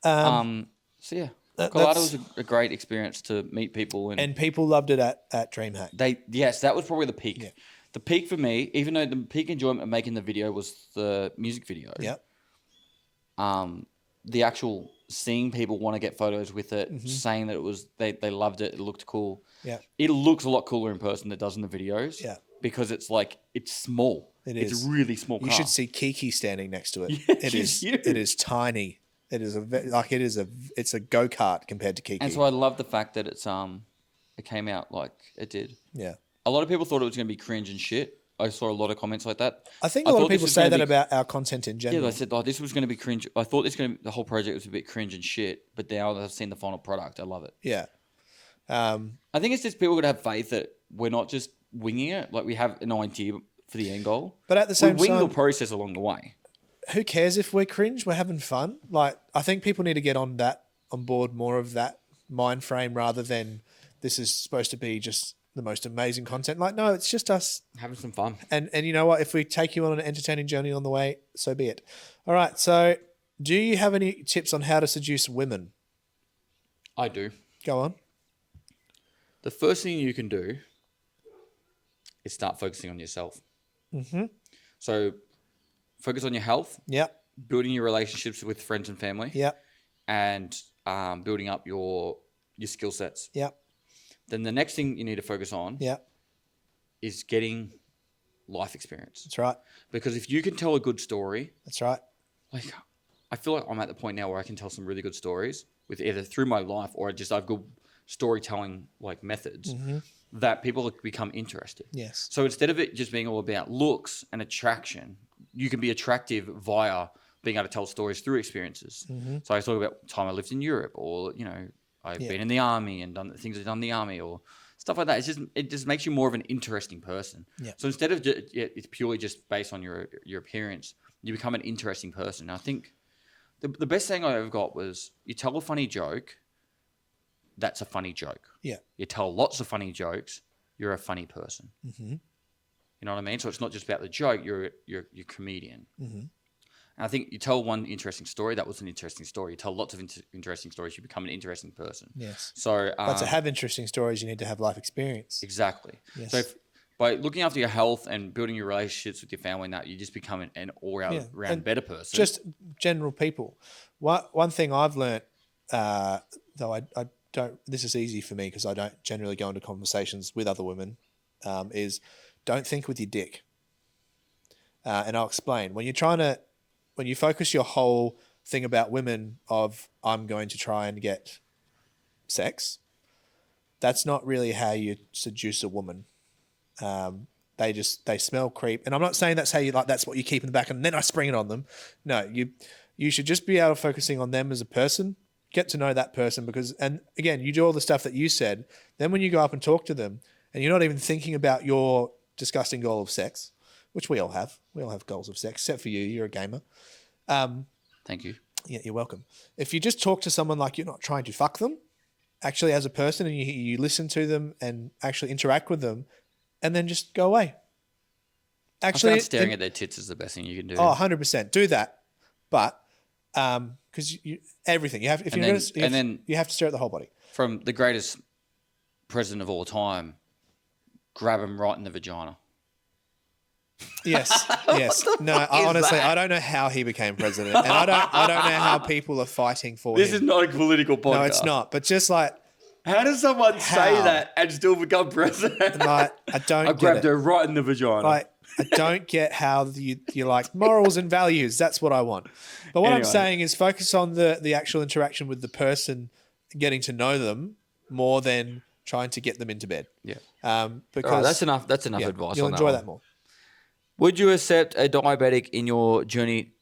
So yeah, Killada was a great experience to meet people. And people loved it at DreamHack. Yes, that was probably the peak. Yeah. The peak for me, even though the peak enjoyment of making the video was the music video. Yep. The actual seeing people want to get photos with it, saying that it was they loved it, it looked cool. Yeah. It looks a lot cooler in person than it does in the videos. Yeah. Because it's small. It's a really small car. You should see Kiki standing next to it. Yeah, it is huge. It is tiny. It is it's a go-kart compared to Kiki. And so I love the fact that it came out like it did. Yeah. A lot of people thought it was going to be cringe and shit. I saw a lot of comments like that. I think a lot of people say that about our content in general. Yeah, they said, this was going to be cringe. I thought the whole project was a bit cringe and shit, but now that I've seen the final product, I love it. Yeah. I think it's just people got to have faith that we're not just winging it. Like we have an idea for the end goal. But at the same we wing time, the process along the way. Who cares if we're cringe? We're having fun. Like, I think people need to get on board more of that mind frame rather than this is supposed to be just the most amazing content. Like, no, it's just us having some fun. And you know what? If we take you on an entertaining journey on the way, so be it. All right. So, do you have any tips on how to seduce women? I do. Go on. The first thing you can do is start focusing on yourself. Mm-hmm. So, focus on your health. Yep. Building your relationships with friends and family. Yep. And building up your skill sets. Yep. Then the next thing you need to focus on is getting life experience. That's right. Because if you can tell a good story. That's right. Like, I feel like I'm at the point now where I can tell some really good stories with either through my life or I've got storytelling like methods that people become interested. Yes. So instead of it just being all about looks and attraction, you can be attractive via being able to tell stories through experiences. So I talk about time I lived in Europe or, I've been in the army and done the things I've done in the army or stuff like that. It just makes you more of an interesting person. Yeah. So instead of it's purely just based on your appearance, you become an interesting person. And I think the best thing I ever got was you tell a funny joke, that's a funny joke. Yeah. You tell lots of funny jokes, you're a funny person. Mm-hmm. You know what I mean? So it's not just about the joke, you're a comedian. Mm-hmm. And I think you tell one interesting story, that was an interesting story. You tell lots of interesting stories, you become an interesting person. Yes. So, but to have interesting stories, you need to have life experience. Exactly. Yes. So by looking after your health and building your relationships with your family and that, you just become an all-round better person. Just general people. One thing I've learnt, though I don't, this is easy for me because I don't generally go into conversations with other women, is don't think with your dick. And I'll explain. When you focus your whole thing about women of I'm going to try and get sex, that's not really how you seduce a woman. They smell creep. And I'm not saying that's how that's what you keep in the back and then I spring it on them. No, you should just be able to focusing on them as a person, get to know that person and again, you do all the stuff that you said. Then when you go up and talk to them and you're not even thinking about your disgusting goal of sex, which we all have. We all have goals of sex, except for you. You're a gamer. Thank you. Yeah, you're welcome. If you just talk to someone like you're not trying to fuck them, actually as a person, and you listen to them and actually interact with them, and then just go away. Actually, I found staring at their tits is the best thing you can do. Oh, 100%. Do that. But because everything. You have if you notice, you have to stare at the whole body. From the greatest president of all time, grab him right in the vagina. Yes, yes. No, honestly, I don't know how he became president, and I don't know how people are fighting for him. This is not a political podcast. No, it's not. But just like, how does someone say that and still become president? Like, I don't. I grabbed her right in the vagina. Like, I don't get how you're like morals and values. That's what I want. But what I'm saying is focus on the actual interaction with the person, getting to know them more than trying to get them into bed. Yeah. Because that's enough. That's enough advice. You'll on enjoy that that more. Would you accept a diabetic in your journey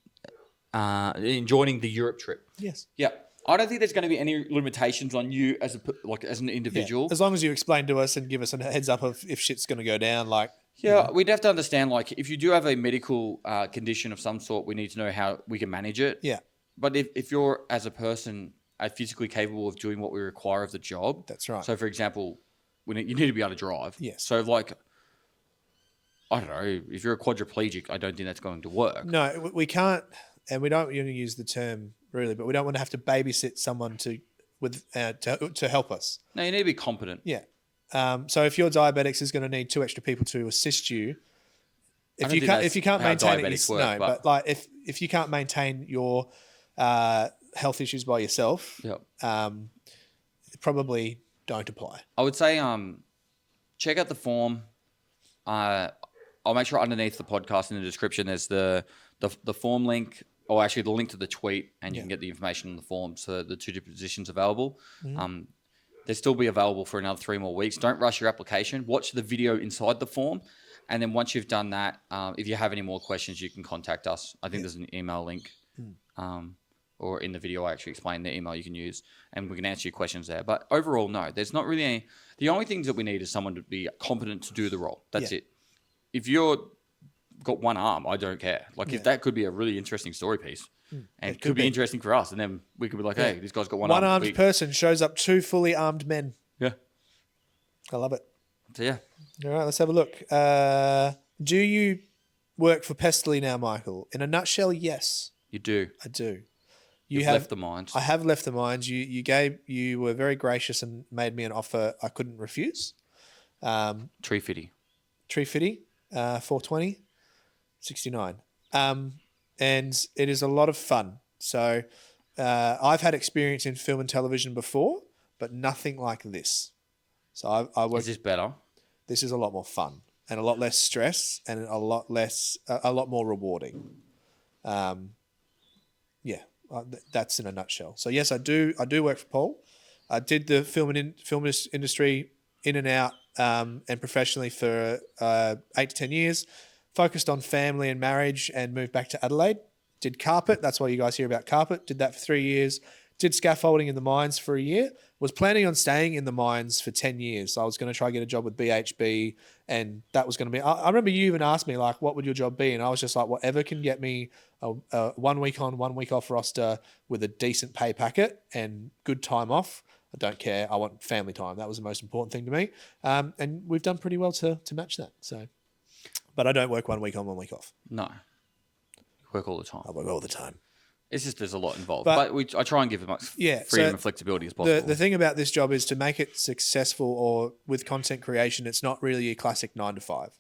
in joining the Europe trip? Yes. Yeah. I don't think there's going to be any limitations on you as an individual. Yeah. As long as you explain to us and give us a heads up of if shit's going to go down, like. Yeah, we'd have to understand, like, if you do have a medical condition of some sort, we need to know how we can manage it. Yeah. But if you're, as a person, physically capable of doing what we require of the job. That's right. So, for example, you need to be able to drive. Yes. So, like, I don't know, if you're a quadriplegic, I don't think that's going to work. No, we can't, and we don't use the term really, but we don't want to have to babysit someone to with to help us. No, you need to be competent. Yeah. So if your diabetics is going to need 2 extra people to assist you, if you can't maintain it, but like if you can't maintain your health issues by yourself, probably don't apply. I would say check out the form. I'll make sure underneath the podcast in the description there's the form link, or actually the link to the tweet, and you can get the information on the form. So the 2 different positions available. They'll still be available for another 3 more weeks. Don't rush your application. Watch the video inside the form. And then once you've done that, if you have any more questions, you can contact us. I think there's an email link. Or in the video, I actually explain the email you can use, and we can answer your questions there. But overall, no, there's not really any. The only things that we need is someone to be competent to do the role. That's it. If you're got one arm, I don't care. Like if that could be a really interesting story piece, and it could be interesting for us, and then we could be like, hey, this guy's got one arm. One-armed person shows up 2 fully armed men. Yeah, I love it. So yeah. All right, let's have a look. Do you work for Pestily now, Michael? In a nutshell, yes. You do. I do. You've left the mines. I have left the mines. You were very gracious and made me an offer I couldn't refuse. Tree fitty, 420, 69. And it is a lot of fun. So I've had experience in film and television before, but nothing like this. So I work. Is this better? This is a lot more fun and a lot less stress and a lot more rewarding. That's in a nutshell. So yes, I do work for Paul. I did the film industry in and out and professionally for 8 to 10 years. Focused on family and marriage, and moved back to Adelaide. Did carpet. That's why you guys hear about carpet. Did that for 3 years. Did scaffolding in the mines for a year. Was planning on staying in the mines for 10 years. So I was going to try and get a job with BHB, and that was going to be... I remember you even asked me, like, what would your job be? And I was just like, whatever can get me a 1 week on, 1 week off roster with a decent pay packet and good time off. I don't care. I want family time. That was the most important thing to me. And we've done pretty well to match that. So, but I don't work 1 week on, 1 week off. No. You work all the time. I work all the time. It's just there's a lot involved. But I try and give as much freedom and flexibility as possible. The thing about this job is to make it successful, or with content creation, it's not really a classic 9 to 5.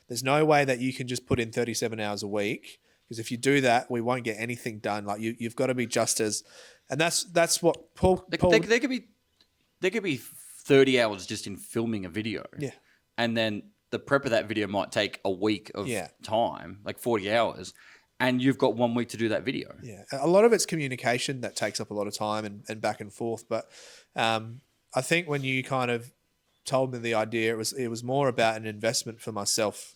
There's no way that you can just put in 37 hours a week, because if you do that, we won't get anything done. Like you've got to be just as... And that's what Paul... There could be 30 hours just in filming a video. Yeah. And then the prep of that video might take a week of time, like 40 hours. And you've got 1 week to do that video. Yeah. A lot of it's communication that takes up a lot of time and back and forth. But I think when you kind of told me the idea, it was more about an investment for myself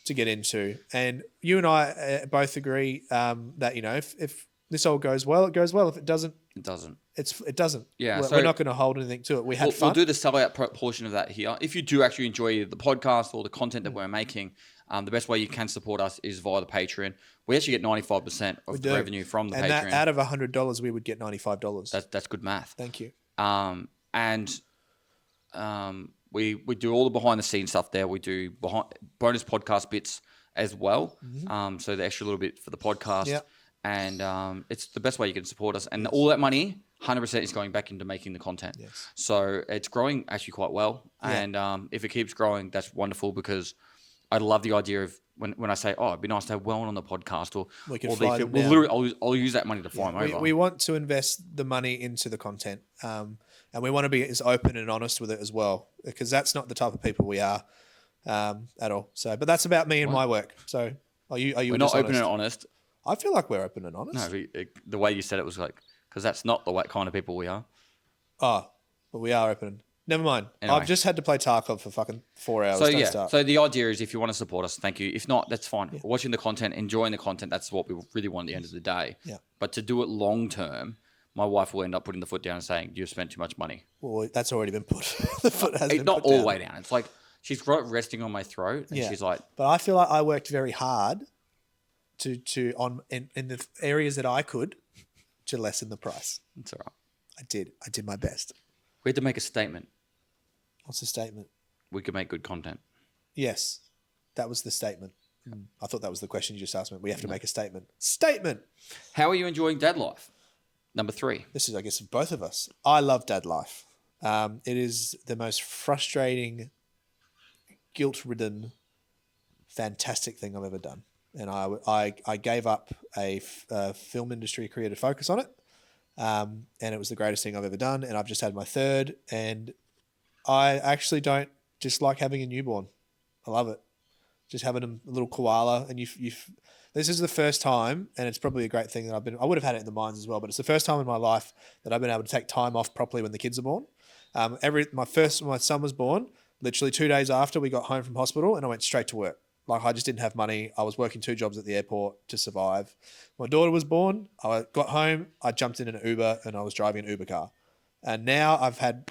to get into. And you and I both agree that, you know, if this all goes well, it goes well. If it doesn't, it doesn't. It doesn't. Yeah. We're not going to hold anything to it. We had fun. We'll do the sellout portion of that here. If you do actually enjoy the podcast or the content that we're making, the best way you can support us is via the Patreon. We actually get 95% of the revenue from the Patreon. And out of $100, we would get $95. That's good math. Thank you. We do all the behind the scenes stuff there. We do bonus podcast bits as well. So the extra little bit for the podcast. Yep. And it's the best way you can support us. And all that money, 100% is going back into making the content. Yes. So it's growing actually quite well. Yeah. And if it keeps growing, that's wonderful, because I love the idea of when I say, oh, it'd be nice to have Well on the podcast, or I'll use that money to fly them over. We want to invest the money into the content, and we want to be as open and honest with it as well, because that's not the type of people we are at all. So, but that's about me and my work. So, are you? We're not open and honest. I feel like we're open and honest. No, the way you said it was like, because that's not the kind of people we are. Oh, but we are open. Never mind. Anyway. I've just had to play Tarkov for fucking 4 hours. So the idea is, if you want to support us, thank you. If not, that's fine. Yeah. Watching the content, enjoying the content, that's what we really want at the end of the day. Yeah. But to do it long term, my wife will end up putting the foot down and saying, you've spent too much money. Well, that's already been put. The foot has been not put all the way down. It's like she's resting on my throat, and she's like... But I feel like I worked very hard in the areas that I could to lessen the price. That's all right. I did my best. We had to make a statement. What's the statement? We could make good content. Yes, that was the statement. I thought that was the question you just asked me. We have to make a statement. Statement! How are you enjoying dad life? Number 3. This is, I guess, of both of us. I love dad life. It is the most frustrating, guilt-ridden, fantastic thing I've ever done. And I gave up a film industry career to focus on it. And it was the greatest thing I've ever done. And I've just had my third. And I actually don't dislike having a newborn. I love it. Just having a little koala. And this is the first time, and it's probably a great thing that I would have had it in the mines as well, but it's the first time in my life that I've been able to take time off properly when the kids are born. My son was born, literally 2 days after we got home from hospital, and I went straight to work. Like, I just didn't have money. I was working 2 jobs at the airport to survive. My daughter was born. I got home. I jumped in an Uber, and I was driving an Uber car. And now I've had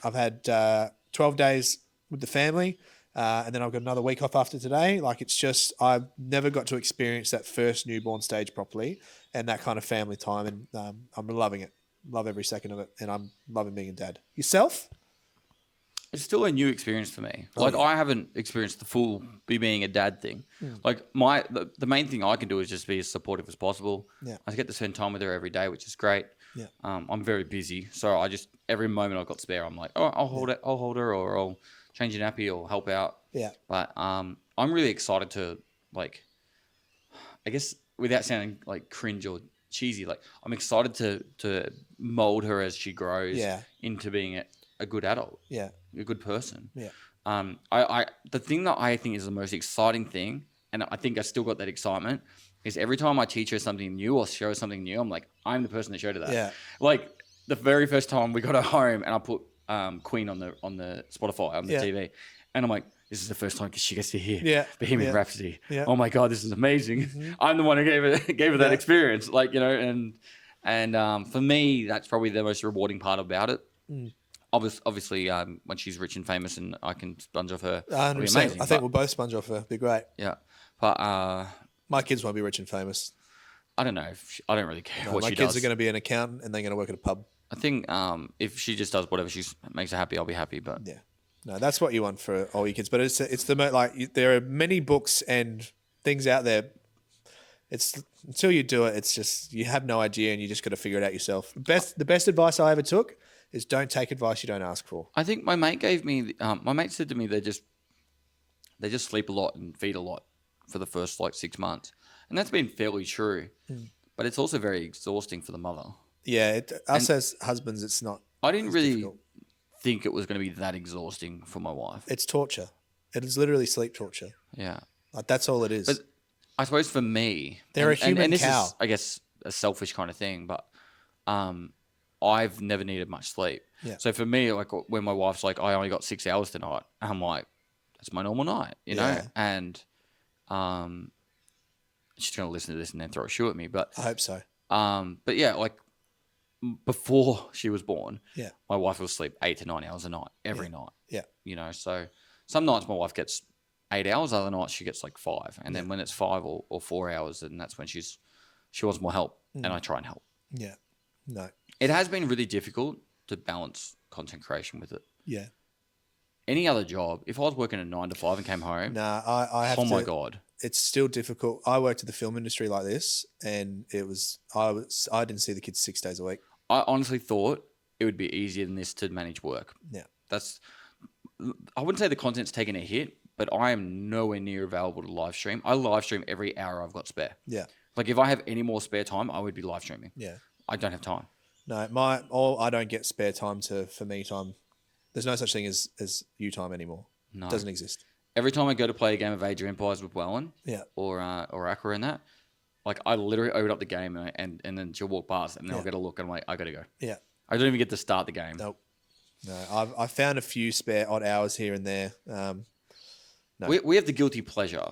12 days with the family, and then I've got another week off after today. Like, it's just, I've never got to experience that first newborn stage properly and that kind of family time. And I'm loving it. Love every second of it. And I'm loving being a dad. Yourself? It's still a new experience for me. Like, I haven't experienced the full being a dad thing. Like, the main thing I can do is just be as supportive as possible. Yeah. I get to spend time with her every day, which is great. Yeah. I'm very busy, so I just, every moment I've got spare, I'm like, oh, I'll hold her, or I'll change a nappy or help out. Yeah. But I'm really excited to, like, I guess without sounding like cringe or cheesy, like, I'm excited to mold her as she grows into being a good adult. Yeah. A good person. Yeah. The thing that I think is the most exciting thing, and I think I still got that excitement, is every time I teach her something new or show her something new, I'm like, I'm the person that showed her that. Yeah. Like, the very first time we got her home and I put Queen on the Spotify, on the TV, and I'm like, this is the first time she gets to hear Bohemian Rhapsody. Yeah. Oh my God, this is amazing. I'm the one who gave her that experience. Like, you know, and for me, that's probably the most rewarding part about it. Obviously, when she's rich and famous and I can sponge off her, it'll be amazing. I think we'll both sponge off her. Be great. Yeah. But my kids won't be rich and famous. I don't know. I don't really care what she does. My kids are going to be an accountant and they're going to work at a pub. I think if she just does whatever makes her happy, I'll be happy. But yeah, no, that's what you want for all your kids. But it's there are many books and things out there. It's until you do it, it's just you have no idea and you just got to figure it out yourself. The best advice I ever took is don't take advice you don't ask for. I think my mate gave me. My mate said to me they just sleep a lot and feed a lot for the first 6 months, and that's been fairly true. But it's also very exhausting for the mother. Yeah, us as husbands, it's not. I didn't really think it was going to be that exhausting for my wife. It's torture. It is literally sleep torture. Yeah, like that's all it is. But I suppose for me, they're a human this cow. Is, I guess, a selfish kind of thing, but I've never needed much sleep. Yeah. So for me, like when my wife's like, I only got 6 hours tonight, I'm like, that's my normal night, you know? And she's going to listen to this and then throw a shoe at me, but I hope so. But yeah, like before she was born, my wife will sleep 8 to 9 hours a night, every night. Yeah. You know, so some nights my wife gets 8 hours, other nights she gets 5. And then when it's 5 or 4 hours, then that's when she wants more help and I try and help. Yeah. No. It has been really difficult to balance content creation with it. Yeah. Any other job, if I was working a 9 to 5 and came home, I have to. Oh my God. It's still difficult. I worked in the film industry like this and I didn't see the kids 6 days a week. I honestly thought it would be easier than this to manage work. Yeah. I wouldn't say the content's taken a hit, but I am nowhere near available to live stream. I live stream every hour I've got spare. Yeah. Like if I have any more spare time, I would be live streaming. Yeah. I don't have time. No, I don't get spare time for me time. There's no such thing as you time anymore. No. It doesn't exist. Every time I go to play a game of Age of Empires with Wellen, or Aqua and that, like I literally open up the game and then she'll walk past and then I'll get a look and I'm like, I gotta go. Yeah. I don't even get to start the game. Nope. No, I've found a few spare odd hours here and there. No. We have the guilty pleasure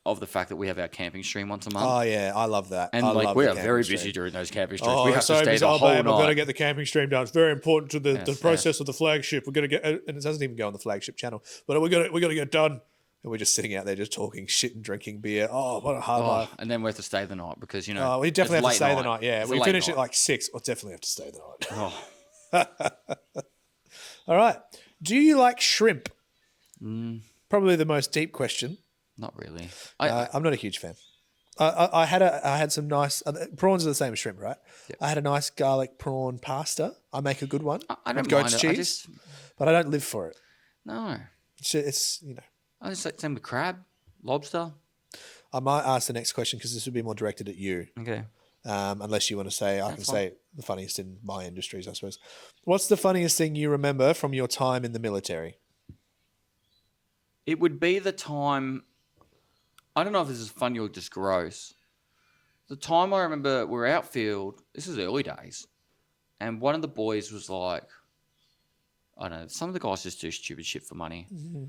of the fact that we have our camping stream once a month. Oh yeah, I love that. And we are very busy during those camping streams. We have to stay the whole night. I've got to get the camping stream done. It's very important to the process of the flagship. We're going to get, and it doesn't even go on the flagship channel, but we got to get done. And we're just sitting out there just talking shit and drinking beer. Oh, what a hard life. And then we have to stay the night because, you know. Oh, we definitely have to stay the night. Yeah, it's we finish at 6. We'll definitely have to stay the night. Oh. All right. Do you like shrimp? Probably the most deep question. Not really. I'm not a huge fan. I had some nice prawns are the same as shrimp, right? Yep. I had a nice garlic prawn pasta. I make a good one. I don't goat's mind it. cheese, but I don't live for it. No. It's you know. I just same with crab, lobster. I might ask the next question because this would be more directed at you. Okay. Unless you want to say, I can fine. say the funniest in my industries, I suppose. What's the funniest thing you remember from your time in the military? It would be the time. I don't know if this is funny or just gross. The time I remember we were outfield. This is early days, and one of the boys was like, I don't know. Some of the guys just do stupid shit for money. Mm-hmm.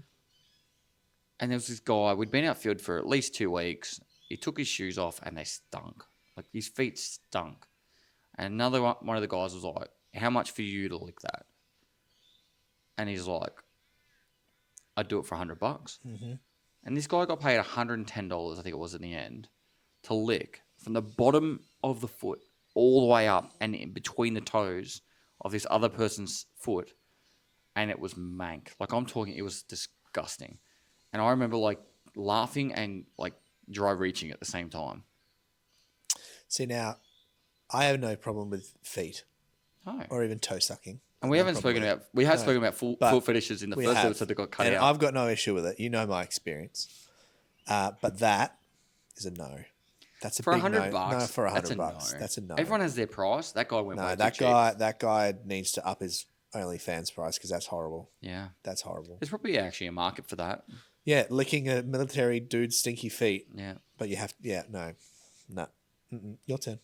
And there was this guy. We'd been outfield for at least 2 weeks. He took his shoes off, and they stunk. Like his feet stunk. And another one of the guys was like, "How much for you to lick that?" And he's like, "I'd do it for $100." Mm-hmm. And this guy got paid $110, I think it was in the end, to lick from the bottom of the foot all the way up and in between the toes of this other person's foot. And it was mank. Like I'm talking, it was disgusting. And I remember like laughing and like dry reaching at the same time. See, now, I have no problem with feet or even toe sucking. And we haven't spoken about, we have spoken about foot fetishes in the first episode that got cut out. I've got no issue with it. You know my experience. But that is a no. That's a for big $100. No, for $100. No. That's a no. Everyone has their price. That guy went way too cheap. That guy needs to up his OnlyFans price because that's horrible. Yeah. That's horrible. There's probably actually a market for that. Yeah, licking a military dude's stinky feet. Yeah. But you have, no. Your turn.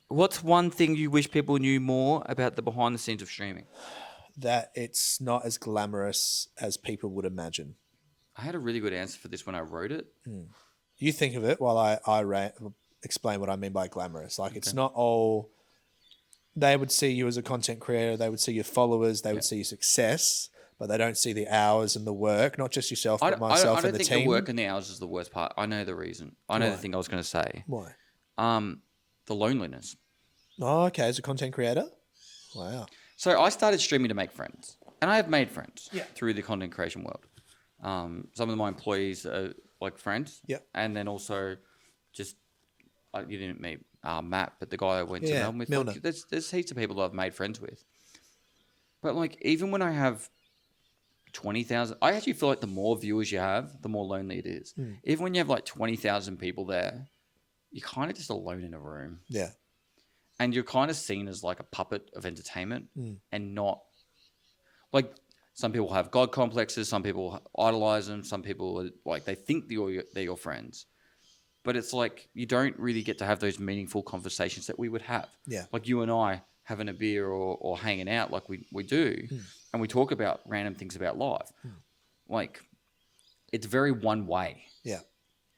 What's one thing you wish people knew more about the behind the scenes of streaming? That it's not as glamorous as people would imagine. I had a really good answer for this when I wrote it. You think of it while I explain what I mean by glamorous. Like it's not all. They would see you as a content creator. They would see your followers. They would see your success, but they don't see the hours and the work. Not just yourself, but myself and the team. I don't think the work and the hours is the worst part. I know the reason. I know the thing I was going to say. Why? The loneliness. Oh, okay. As a content creator? Wow. So I started streaming to make friends. And I have made friends through the content creation world. Some of my employees are like friends. Yeah. And then also just, you didn't meet Matt, but the guy I went to Melbourne with. Milner. Like, there's heaps of people that I've made friends with. But like, even when I have 20,000, I actually feel like the more viewers you have, the more lonely it is. Even when you have like 20,000 people there, you're kind of just alone in a room. Yeah. And you're kind of seen as like a puppet of entertainment and not like some people have God complexes. Some people idolize them. Some people are, like they think they're your friends, but it's like you don't really get to have those meaningful conversations that we would have. Yeah. Like you and I having a beer or hanging out like we do. And we talk about random things about life. Like it's very one way. Yeah.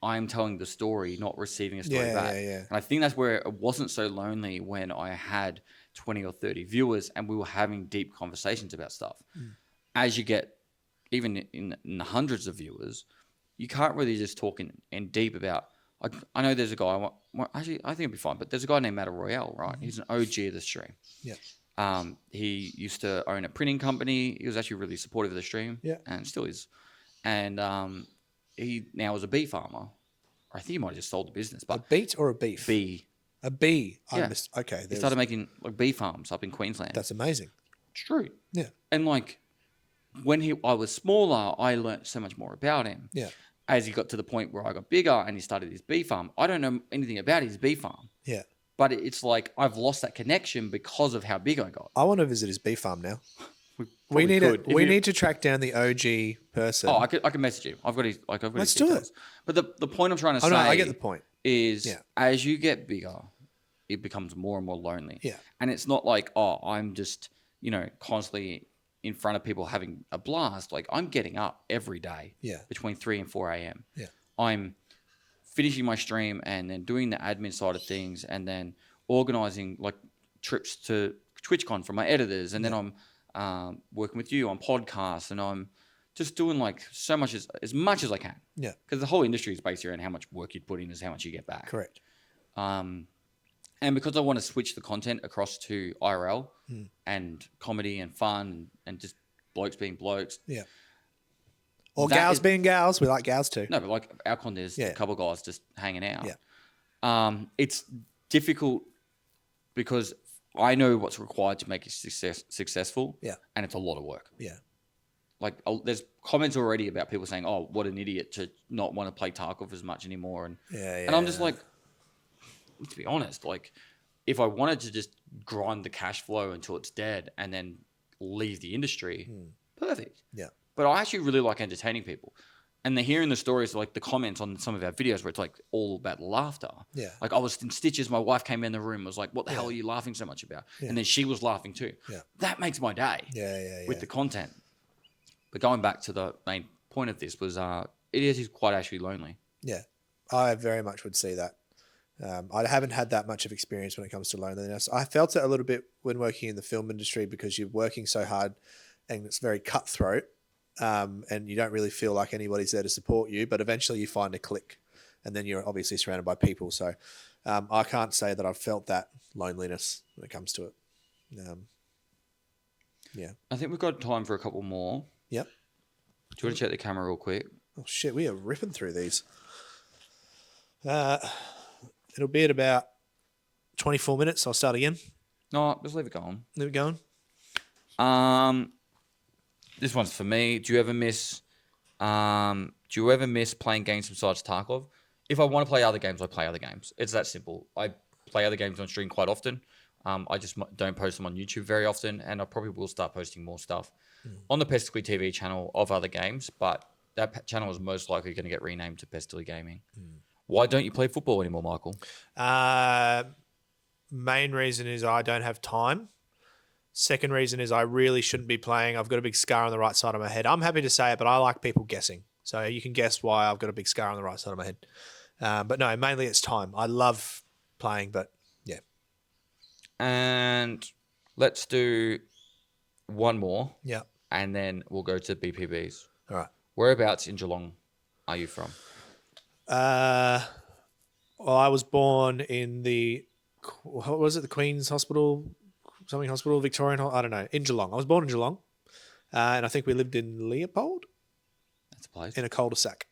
I'm telling the story, not receiving a story back. Yeah. And I think that's where it wasn't so lonely when I had 20 or 30 viewers and we were having deep conversations about stuff. As you get, even in the hundreds of viewers, you can't really just talk in deep about, I know there's a guy, actually, I think it'd be fine, but there's a guy named Matt Royale, right? He's an OG of the stream. Yeah. He used to own a printing company. He was actually really supportive of the stream. Yeah. And still is. And he now is a bee farmer. I think he might have just sold the business. But a beet or a beef? Bee. A bee. Yeah. Okay. He started making like bee farms up in Queensland. That's amazing. It's true. Yeah. And like when I was smaller, I learnt so much more about him. Yeah. As he got to the point where I got bigger and he started his bee farm, I don't know anything about his bee farm. Yeah. But it's like I've lost that connection because of how big I got. I want to visit his bee farm now. We need to track down the OG person. Oh, I can message you. I've got his. Let's his do details. it. But the point I'm trying to say. No, I get the point. Is as you get bigger, it becomes more and more lonely. Yeah. And it's not like I'm just constantly in front of people having a blast. Like I'm getting up every day. Yeah. Between 3 and 4 a.m. Yeah. I'm finishing my stream and then doing the admin side of things and then organizing like trips to TwitchCon for my editors and then I'm working with you on podcasts and I'm just doing like so much as much as I can. Yeah. Because the whole industry is based around how much work you put in is how much you get back. Correct. And because I want to switch the content across to IRL and comedy and fun and just blokes being blokes. Yeah. Or gals being gals. We like gals too. No, but like our content is a couple of guys just hanging out. Yeah. It's difficult because I know what's required to make it successful. Yeah. And it's a lot of work. Yeah. Like there's comments already about people saying, "Oh, what an idiot to not want to play Tarkov as much anymore." And I'm just like, to be honest, like if I wanted to just grind the cash flow until it's dead and then leave the industry, perfect. Yeah. But I actually really like entertaining people. And they're hearing the stories, like the comments on some of our videos where it's like all about laughter. Yeah. Like I was in stitches. My wife came in the room, was like, "What the hell are you laughing so much about?" Yeah. And then she was laughing too. Yeah. That makes my day with the content. But going back to the main point of this was it is quite actually lonely. Yeah. I very much would see that. I haven't had that much of experience when it comes to loneliness. I felt it a little bit when working in the film industry because you're working so hard and it's very cutthroat. And you don't really feel like anybody's there to support you, but eventually you find a click and then you're obviously surrounded by people. So I can't say that I've felt that loneliness when it comes to it. Yeah. I think we've got time for a couple more. Yep. Do you want to check the camera real quick? Oh, shit. We are ripping through these. It'll be at about 24 minutes. I'll start again. No, just leave it going. Leave it going. This one's for me. Do you ever miss playing games besides Tarkov? If I want to play other games, I play other games. It's that simple. I play other games on stream quite often. I just don't post them on YouTube very often, and I probably will start posting more stuff on the Pestily TV channel of other games, but that channel is most likely going to get renamed to Pestily Gaming. Why don't you play football anymore, Michael? Main reason is I don't have time. Second reason is I really shouldn't be playing. I've got a big scar on the right side of my head. I'm happy to say it, but I like people guessing. So you can guess why I've got a big scar on the right side of my head. But no, mainly it's time. I love playing, but yeah. And let's do one more. Yeah. And then we'll go to BPBs. All right. Whereabouts in Geelong are you from? Well, I was born in the, what was it, the Queen's Hospital, something hospital, Victorian, I don't know, in Geelong. I was born in Geelong, and I think we lived in Leopold. That's a place. In a cul-de-sac.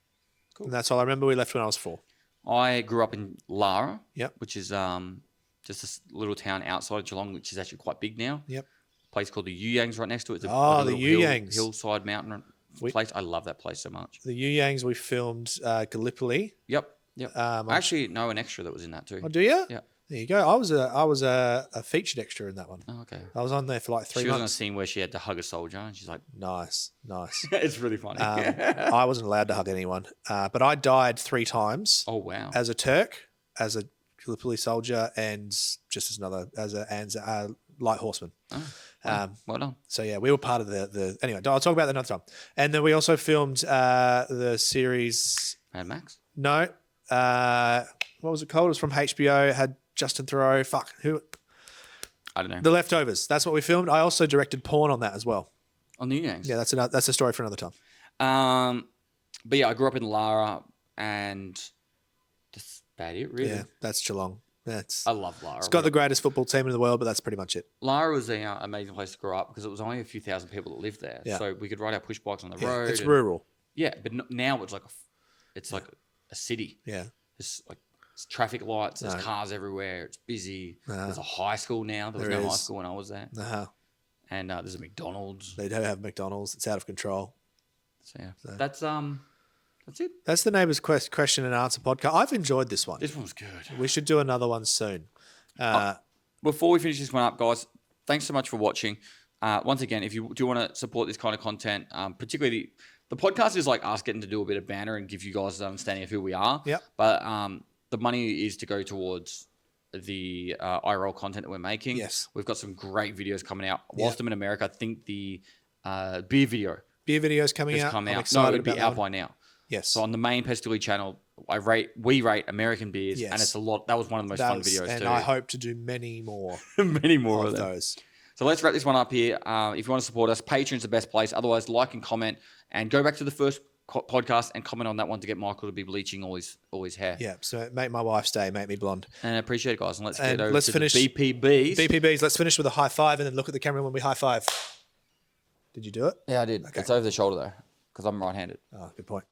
Cool. And that's all I remember. We left when I was 4. I grew up in Lara, Yep. which is just a little town outside of Geelong, which is actually quite big now. Yep. A place called the Yuyangs right next to it. It's the Yuyangs. Hillside mountain place. I love that place so much. The Yuyangs, we filmed Gallipoli. Yep. Actually, know an extra that was in that too. Oh, do you? Yeah. There you go. I was a featured extra in that one. Oh, okay. I was on there for like 3 months. She was on a scene where she had to hug a soldier, and she's like, Nice. it's really funny. I wasn't allowed to hug anyone, but I died 3 times. Oh wow! As a Turk, as a Gallipoli soldier, and just as a light horseman. Oh, well done. So yeah, we were part of the. Anyway, I'll talk about that another time. And then we also filmed the series. Mad Max? No, what was it called? It was from HBO. It had Justin Theroux. Who? I don't know. The Leftovers. That's what we filmed. I also directed porn on that as well. On the Yuyangs? Yeah, that's a story for another time. But yeah, I grew up in Lara, and that's about it, really. Yeah, that's Geelong. I love Lara. It's got the greatest football team in the world, but that's pretty much it. Lara was an amazing place to grow up because it was only a few thousand people that lived there. Yeah. So we could ride our push bikes on the road. It's rural. Yeah, but now it's like a city. Yeah. It's like traffic lights. There's cars everywhere. It's busy. There's a high school now. There was no high school when I was there. And there's a McDonald's. They do have McDonald's. It's out of control. So yeah, that's it. That's the Neighbours question and answer podcast. I've enjoyed this one. This one was good. We should do another one soon. Before we finish this one up, guys, thanks so much for watching. Once again, if you do want to support this kind of content, particularly the podcast is like us getting to do a bit of banner and give you guys an understanding of who we are. Yep. But the money is to go towards the IRL content that we're making. Yes. We've got some great videos coming out. Whilst I'm in America, I think the beer video Beer video's coming out. come I'm out. excited No, it'll be about out that by one. now. Yes. So on the main Pestily channel, we rate American beers, Yes. and it's a lot. That was one of the most fun videos and too. I hope to do many more many more of them. those. So let's wrap this one up here. If you want to support us, Patreon's the best place. Otherwise, like and comment, and go back to the first podcast and comment on that one to get Michael to be bleaching all his hair. Yeah. So make my wife stay, make me blonde. And I appreciate it, guys. And let's And get over let's to finish- the BPBs. BPBs. Let's finish with a high five and then look at the camera when we high five. Did you do it? Yeah, I did. Okay. It's over the shoulder though, because I'm right-handed. Oh, good point.